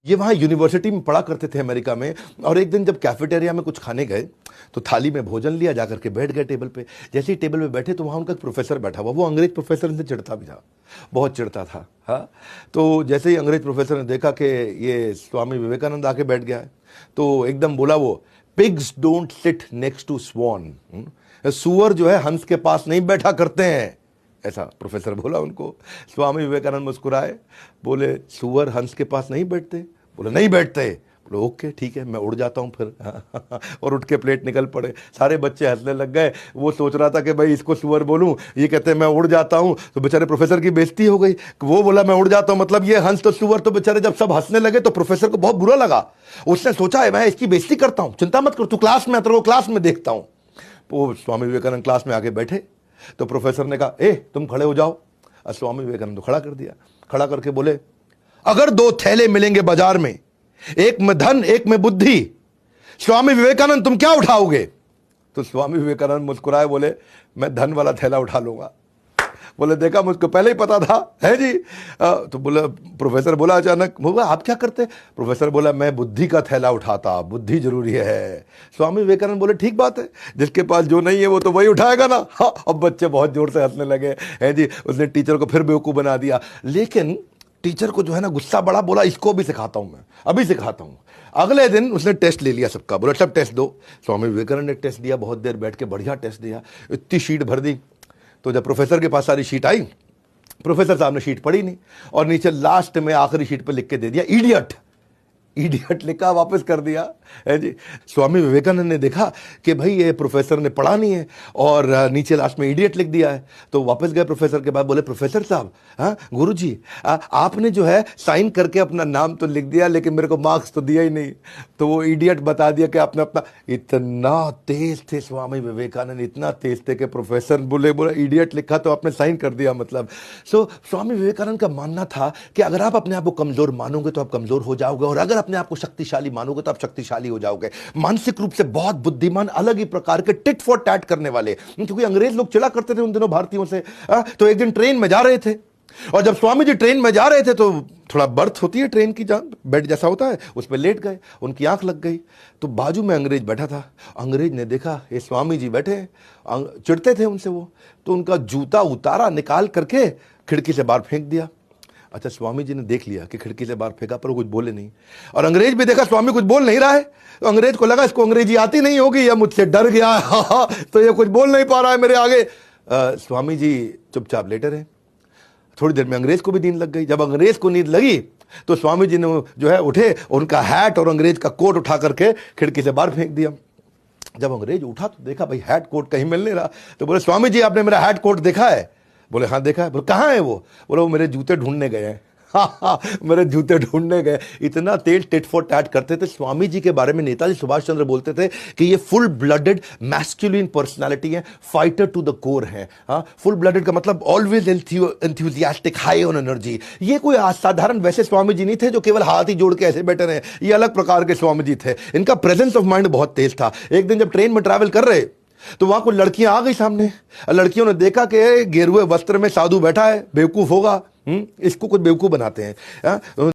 ये वहाँ यूनिवर्सिटी में पढ़ा करते थे अमेरिका में। और एक दिन जब कैफेटेरिया में कुछ खाने गए तो थाली में भोजन लिया, जाकर के बैठ गए टेबल पे। जैसे ही टेबल पे बैठे तो वहाँ उनका एक प्रोफेसर बैठा हुआ, वो अंग्रेज प्रोफेसर इनसे चिढ़ता भी था, बहुत चिढ़ता था। हाँ, तो जैसे ही अंग्रेज प्रोफेसर ने देखा कि ये स्वामी विवेकानंद आके बैठ गया है तो एकदम बोला वो, pigs don't sit next to swan, सुअर जो है हंस के पास नहीं बैठा करते हैं, ऐसा प्रोफेसर बोला उनको। स्वामी विवेकानंद मुस्कुराए, बोले सुअर हंस के पास नहीं बैठते? बोले नहीं बैठते। बोले ओके ठीक है, मैं उड़ जाता हूँ फिर। और उठ के प्लेट निकल पड़े। सारे बच्चे हंसने लग गए। वो सोच रहा था कि भाई इसको सुअर बोलूं, ये कहते हैं मैं उड़ जाता हूँ, तो बेचारे प्रोफेसर की बेइज्जती हो गई। वो बोला मैं उड़ जाता हूँ, मतलब ये हंस तो सुअर, तो बेचारे जब सब हंसने लगे तो प्रोफेसर को बहुत बुरा लगा। उसने सोचा है मैं इसकी बेइज्जती करता हूँ, चिंता मत कर, तू क्लास में, तेरे को क्लास में देखता हूँ। वो स्वामी विवेकानंद क्लास में आके बैठे तो प्रोफेसर ने कहा ए तुम खड़े हो जाओ। स्वामी विवेकानंद को खड़ा कर दिया। खड़ा करके बोले, अगर दो थैले मिलेंगे बाजार में, एक में धन एक में बुद्धि, स्वामी विवेकानंद तुम क्या उठाओगे? तो स्वामी विवेकानंद मुस्कुराए, बोले मैं धन वाला थैला उठा लूंगा। बोले देखा, मुझको पहले ही पता था, है जी। तो बोला, प्रोफेसर बोला अचानक, बोला आप क्या करते? प्रोफेसर बोला मैं बुद्धि का थैला उठाता, बुद्धि जरूरी है। स्वामी विवेकानंद बोले ठीक बात है, जिसके पास जो नहीं है वो तो वही उठाएगा ना। हाँ, अब बच्चे बहुत जोर से हंसने लगे, है जी। उसने टीचर को फिर बेवकूफ़ बना दिया। लेकिन टीचर को जो है ना गुस्सा बड़ा, बोला इसको भी सिखाता हूं, मैं अभी सिखाता हूं। अगले दिन उसने टेस्ट ले लिया सबका, बोला सब टेस्ट दो। स्वामी विवेकानंद ने टेस्ट दिया, बहुत देर बैठ के बढ़िया टेस्ट दिया, इतनी शीट भर दी। तो जब प्रोफेसर के पास सारी शीट आई, प्रोफेसर साहब ने शीट पढ़ी नहीं और नीचे लास्ट में आखिरी शीट पर लिख के दे दिया इडियट। इडियट लिखा, वापस कर दिया, है जी। स्वामी विवेकानंद ने देखा कि भाई ये प्रोफेसर ने पढ़ा नहीं है और नीचे लास्ट में इडियट लिख दिया है। तो वापस गए प्रोफेसर के पास, बोले प्रोफेसर साहब, हाँ गुरुजी, आपने जो है साइन करके अपना नाम तो लिख दिया लेकिन मेरे को मार्क्स तो दिया ही नहीं। तो वो इडियट बता दिया कि आपने अपना, इतना तेज थे स्वामी विवेकानंद, इतना तेज थे कि प्रोफेसर बोले इडियट लिखा तो आपने साइन कर दिया, मतलब। सो स्वामी विवेकानंद का मानना था कि अगर आप अपने आप को कमजोर मानोगे तो आप कमजोर हो जाओगे, और अगर अपने आप को शक्तिशाली मानोगे तो आप शक्तिशाली हो जाओगे। मानसिक रूप से बहुत बुद्धिमान, अलग ही प्रकार के टिट फॉर टैट करने वाले, क्योंकि अंग्रेज लोग चिढ़ा करते थे उन दिनों भारतीयों से। तो एक दिन ट्रेन में जा रहे थे और जब स्वामी जी ट्रेन में जा रहे थे तो थोड़ा बर्थ होती है ट्रेन की, जान बेड जैसा होता है, उस पर लेट गए, उनकी आंख लग गई। तो बाजू में अंग्रेज बैठा था। अंग्रेज ने देखा ये स्वामी जी बैठे, चिढ़ते थे उनसे वो, तो उनका जूता उतारा, निकाल करके खिड़की से बाहर फेंक दिया। अच्छा, स्वामी जी ने देख लिया कि खिड़की से बाहर फेंका पर वो कुछ बोले नहीं, और अंग्रेज भी देखा स्वामी कुछ बोल नहीं रहा है, तो अंग्रेज को लगा इसको अंग्रेजी आती नहीं होगी या मुझसे डर गया है, तो ये कुछ बोल नहीं पा रहा है मेरे आगे। स्वामी जी चुपचाप लेटे रहे। थोड़ी देर में अंग्रेज को भी नींद लग गई। जब अंग्रेज को नींद लगी तो स्वामी जी ने जो है उठे, उनका हैट और अंग्रेज का कोट उठा करके खिड़की से बाहर फेंक दिया। जब अंग्रेज उठा तो देखा भाई हैट कोट कहीं मिल नहीं रहा। तो बोले स्वामी जी आपने मेरा हैट कोट देखा है? बोले हाँ देखा है। बोले कहाँ है वो? बोले वो मेरे जूते ढूंढने गए हैं। हाँ, मेरे जूते ढूंढने गए। इतना तेज टिट फॉर टैट करते थे। स्वामी जी के बारे में नेताजी सुभाष चंद्र बोलते थे कि ये फुल ब्लडेड मैस्कुलिन पर्सनालिटी है, फाइटर टू द कोर है। हाँ, फुल ब्लडेड का मतलब always enthusiastic, high on energy. ये कोई असाधारण वैसे स्वामी जी नहीं थे जो केवल हाथ ही जोड़ के ऐसे बैठे रहे, ये अलग प्रकार के स्वामी जी थे। इनका प्रेजेंस ऑफ माइंड बहुत तेज था। एक दिन जब ट्रेन में ट्रैवल कर रहे तो वहां कुछ लड़कियां आ गई सामने। लड़कियों ने देखा कि गेरुए वस्त्र में साधु बैठा है, बेवकूफ होगा, इसको कुछ बेवकूफ बनाते हैं।